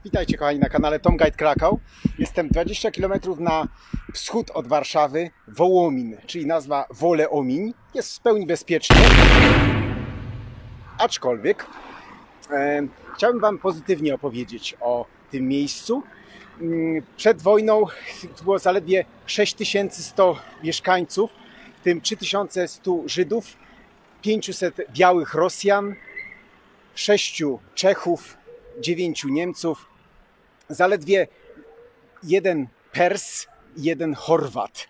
Witajcie kochani na kanale Tom Guide Krakał. Jestem 20 km na wschód od Warszawy, Wołomin, czyli nazwa Woleomin. Jest w pełni bezpiecznie, aczkolwiek chciałbym Wam pozytywnie opowiedzieć o tym miejscu. Przed wojną było zaledwie 6100 mieszkańców, w tym 3100 Żydów, 500 białych Rosjan, 6 Czechów, 9 Niemców, zaledwie 1 Pers i 1 Chorwat.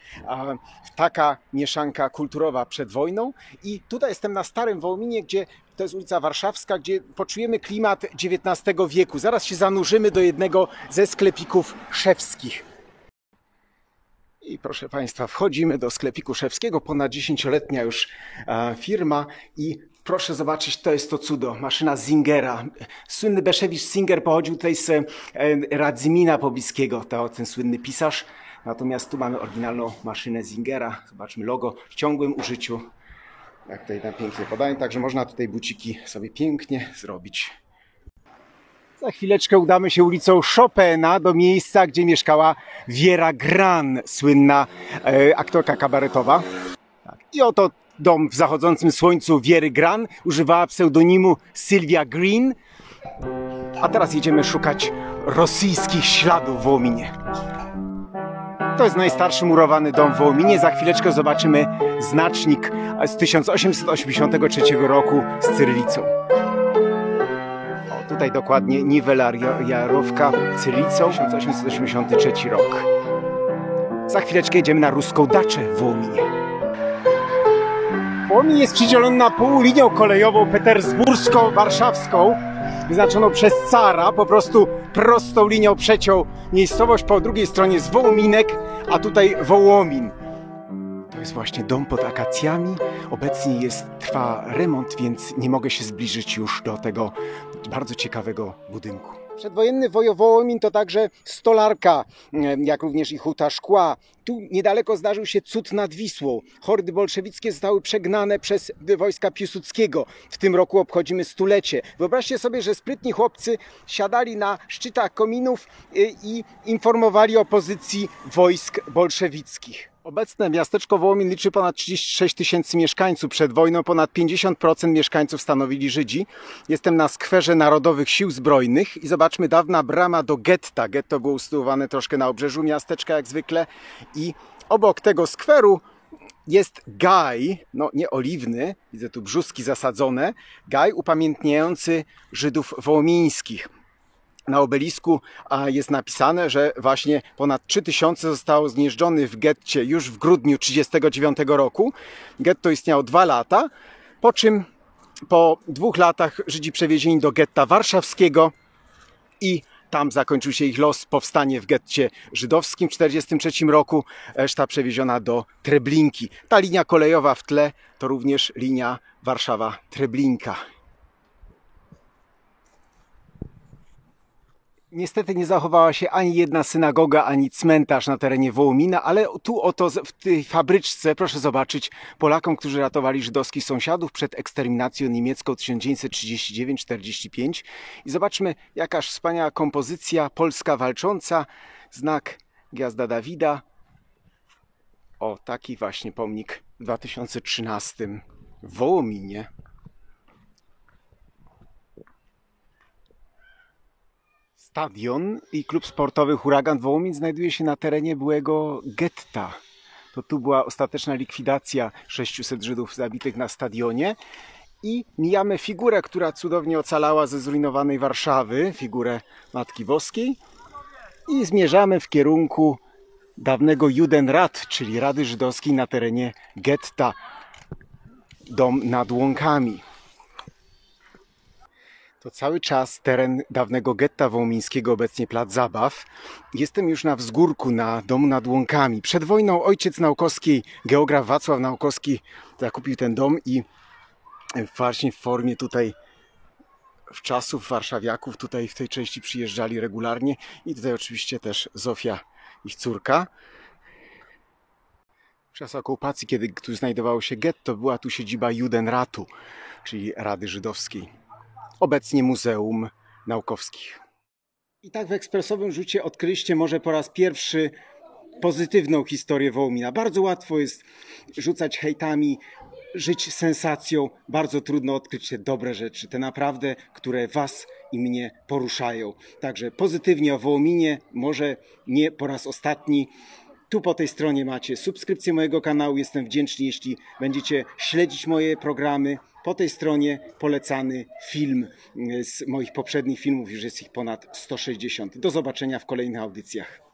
Taka mieszanka kulturowa przed wojną. I tutaj jestem na Starym Wołominie, gdzie to jest ulica Warszawska, gdzie poczujemy klimat XIX wieku. Zaraz się zanurzymy do jednego ze sklepików szewskich. I proszę Państwa, wchodzimy do sklepiku szewskiego, ponad 10-letnia już firma i proszę zobaczyć, to jest to cudo, maszyna Zingera. Słynny Beszewicz Singer pochodził tutaj z Radzymina pobliskiego, ten słynny pisarz. Natomiast tu mamy oryginalną maszynę Zingera. Zobaczmy logo w ciągłym użyciu. Jak tutaj na pięknie podaję, także można tutaj buciki sobie pięknie zrobić. Za chwileczkę udamy się ulicą Chopina do miejsca, gdzie mieszkała Vera Gran, słynna aktorka kabaretowa. Tak. I oto dom w zachodzącym słońcu Very Gran. Używała pseudonimu Sylvia Green. A teraz jedziemy szukać rosyjskich śladów w Wołominie. To jest najstarszy murowany dom w Wołominie. Za chwileczkę zobaczymy znacznik z 1883 roku z cyrylicą. O, tutaj dokładnie Niwelarjarowka cyrylicą, 1883 rok. Za chwileczkę jedziemy na ruską daczę w Wołominie. Wołomin jest przydzielony na pół linią kolejową petersbursko-warszawską, wyznaczoną przez cara, po prostu prostą linią przeciął miejscowość, po drugiej stronie jest Wołominek, a tutaj Wołomin. To jest właśnie dom pod akacjami. Obecnie trwa remont, więc nie mogę się zbliżyć już do tego bardzo ciekawego budynku. Przedwojenny Wołomin to także stolarka, jak również i huta szkła. Tu niedaleko zdarzył się cud nad Wisłą. Hordy bolszewickie zostały przegnane przez wojska Piłsudskiego. W tym roku obchodzimy stulecie. Wyobraźcie sobie, że sprytni chłopcy siadali na szczytach kominów i informowali o pozycji wojsk bolszewickich. Obecne miasteczko Wołomin liczy ponad 36 tysięcy mieszkańców. Przed wojną ponad 50% mieszkańców stanowili Żydzi. Jestem na skwerze Narodowych Sił Zbrojnych i zobaczmy, dawna brama do getta. Getto było usytuowane troszkę na obrzeżu miasteczka jak zwykle i obok tego skweru jest gaj, no nie oliwny, widzę tu brzuski zasadzone, gaj upamiętniający Żydów wołomińskich. Na obelisku jest napisane, że właśnie ponad 3000 zostało znieżdżonych w getcie już w grudniu 1939 roku. Getto istniało 2 lata, po czym po 2 latach Żydzi przewiezieni do getta warszawskiego i tam zakończył się ich los, powstanie w getcie żydowskim w 1943 roku, reszta przewieziona do Treblinki. Ta linia kolejowa w tle to również linia Warszawa-Treblinka. Niestety nie zachowała się ani jedna synagoga, ani cmentarz na terenie Wołomina, ale tu oto w tej fabryczce, proszę zobaczyć, Polakom, którzy ratowali żydowskich sąsiadów przed eksterminacją niemiecką 1939-45. I zobaczmy, jakaż wspaniała kompozycja, Polska walcząca, znak Gwiazda Dawida. O, taki właśnie pomnik w 2013 w Wołominie. Stadion i klub sportowy Huragan Wołomin znajduje się na terenie byłego getta. To tu była ostateczna likwidacja 600 Żydów zabitych na stadionie. I mijamy figurę, która cudownie ocalała ze zrujnowanej Warszawy, figurę Matki Boskiej. I zmierzamy w kierunku dawnego Judenrat, czyli Rady Żydowskiej na terenie getta. Dom nad Łąkami. To cały czas teren dawnego getta wołomińskiego, obecnie plac zabaw. Jestem już na wzgórku, na domu nad Łąkami. Przed wojną ojciec Naukowskiej, geograf Wacław Naukowski, zakupił ten dom i właśnie w formie tutaj w czasów warszawiaków tutaj w tej części przyjeżdżali regularnie. I tutaj oczywiście też Zofia, ich córka. W czasach okupacji, kiedy tu znajdowało się getto, była tu siedziba Judenratu, czyli Rady Żydowskiej. Obecnie Muzeum Naukowskich. I tak w ekspresowym rzucie odkryliście może po raz pierwszy pozytywną historię Wołomina. Bardzo łatwo jest rzucać hejtami, żyć sensacją. Bardzo trudno odkryć te dobre rzeczy, te naprawdę, które was i mnie poruszają. Także pozytywnie o Wołominie, może nie po raz ostatni. Tu po tej stronie macie subskrypcję mojego kanału. Jestem wdzięczny, jeśli będziecie śledzić moje programy. Po tej stronie polecany film z moich poprzednich filmów, już jest ich ponad 160. Do zobaczenia w kolejnych audycjach.